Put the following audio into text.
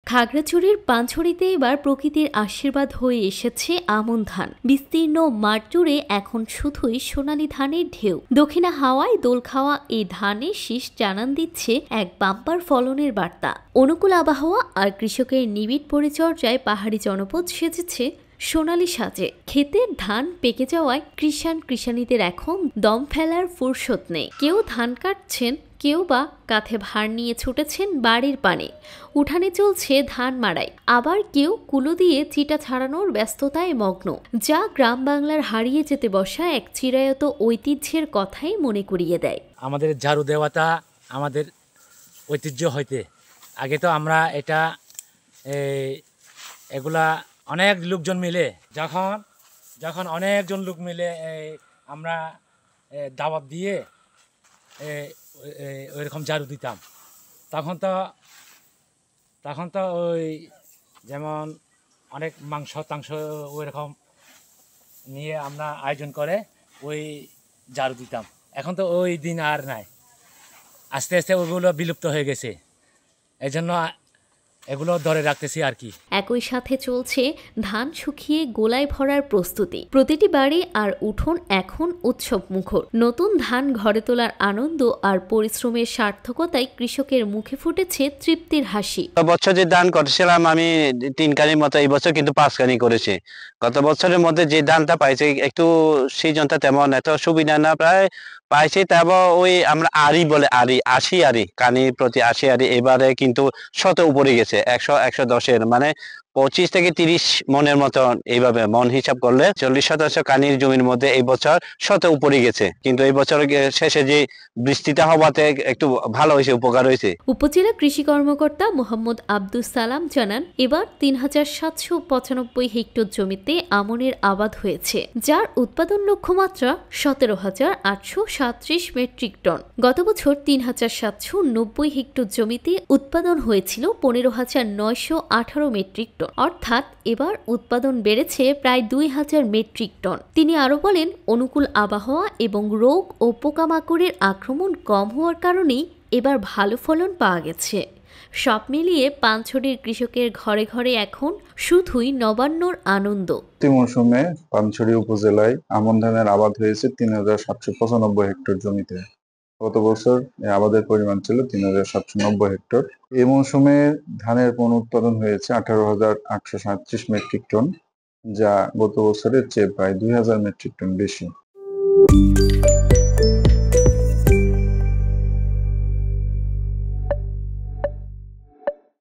খাগড়াছড়ির পানছড়িতে এবার প্রকৃতির আশীর্বাদ হয়ে এসেছে আমন ধান। বিস্তীর্ণ মাঠ জুড়ে এখন শুধুই সোনালী ধানের ঢেউ। দক্ষিণা হাওয়ায় দোল খাওয়া এই ধানের শীষ জানান দিচ্ছে এক বাম্পার ফলনের বার্তা। অনুকূল আবহাওয়া আর কৃষকের নিবিড় পরিচর্যায় পাহাড়ি জনপদ সেজেছে সোনালী সাজে। ক্ষেতের ধান পেকে যাওয়ায় কৃষাণীদের এখন দম ফেলার ফুরসত নেই। কেউ ধান কাটছেন, কেউ বা কাঁধে ভার নিয়ে ছুটেছেন বাড়ির পানে। উঠানে চলছে ধান মাড়াই, আবার কেউ কুলো দিয়ে চিটা ছাড়ানোর ব্যস্ততায় মগ্ন, যা গ্রাম বাংলার হারিয়ে যেতে বসা এক চিরায়ত ঐতিহ্যের কথাই মনে করিয়ে দেয়। আমাদের ঝাড়ু দেওয়াটা আমাদের ঐতিহ্য হইতে আগে তো আমরা এটা এগুলা অনেক লোকজন মিলে যখন অনেকজন লোক মিলে আমরা দাওয়াত দিয়ে ওইরকম ঝাড়ু দিতাম, তখন তো ওই যেমন অনেক মাংস ওইরকম নিয়ে আমরা আয়োজন করে ওই ঝাড়ু দিতাম। এখন তো ওই দিন আর নাই, আস্তে আস্তে ওইগুলো বিলুপ্ত হয়ে গেছে, এই জন্য এগুলো ধরে রাখতেছি আর কি। একই সাথে চলছে ধান শুকিয়ে গোলায় ভরার প্রস্তুতি। প্রতিটি বাড়ি আর উঠোন এখন উৎসব মুখর। নতুন ধান ঘরে তোলার আনন্দ আর পরিশ্রমের সার্থকতায় কৃষকের মুখে ফুটেছে তৃপ্তির হাসি। বছর যে ধান করেছিলাম আমি 3 কানির মতো, এই বছর কিন্তু 5 কানি করেছি। গত বছরের মধ্যে যে ধানটা পাইছি একটু সিজনটা তেমন এত সুবিধা না প্রায় পাইছি, তারপর ওই আমরা আড়ি বলে 80 আড়ি কানির প্রতি 80 আড়ি, এবারে কিন্তু 100 উপরে গেছে, 100-110 মানে 25 থেকে 30 মনের মতো। এইভাবে মন হিসাব করলে 40% কানির জমির মধ্যে এই বছর 100 উপরে গেছে। কিন্তু এই বছর শেষে যে বৃষ্টিটা হওয়াতে একটু ভালো হয়েছে, উপকার হয়েছে। উপজেলা কৃষি কর্মকর্তা মোহাম্মদ আব্দুস সালাম জানান, এবার 3795 হেক্টর জমিতে আমনের আবাদ হয়েছে, যার উৎপাদন লক্ষ্যমাত্রা 17,837 মেট্রিক টন। গত বছর 3790 হেক্টর জমিতে উৎপাদন হয়েছিল 15,918 মেট্রিক টন, অর্থাৎ এবার উৎপাদন বেড়েছে প্রায় 2000 মেট্রিক টন। তিনি আরো বলেন, অনুকূল আবহাওয়া এবং রোগ ও পোকামাকড়ের আক্রমণ কম হওয়ার কারণেই এবার ভালো ফলন পাওয়া গেছে। সব মিলিয়ে পানছড়ির কৃষকের ঘরে ঘরে এখন শুধুই নবান্নর আনন্দ। মৌসুমে পানছড়ি উপজেলায় আমন ধানের আবাদ হয়েছে 3795 হেক্টর জমিতে। গত বছর আবাদের পরিমাণ ছিল 3790 হেক্টর। এই মৌসুমে ধানের পণ্য উৎপাদন হয়েছে 18,837 মেট্রিক টন, যা গত বছরের চেয়ে প্রায় 2000 মেট্রিক টন বেশি।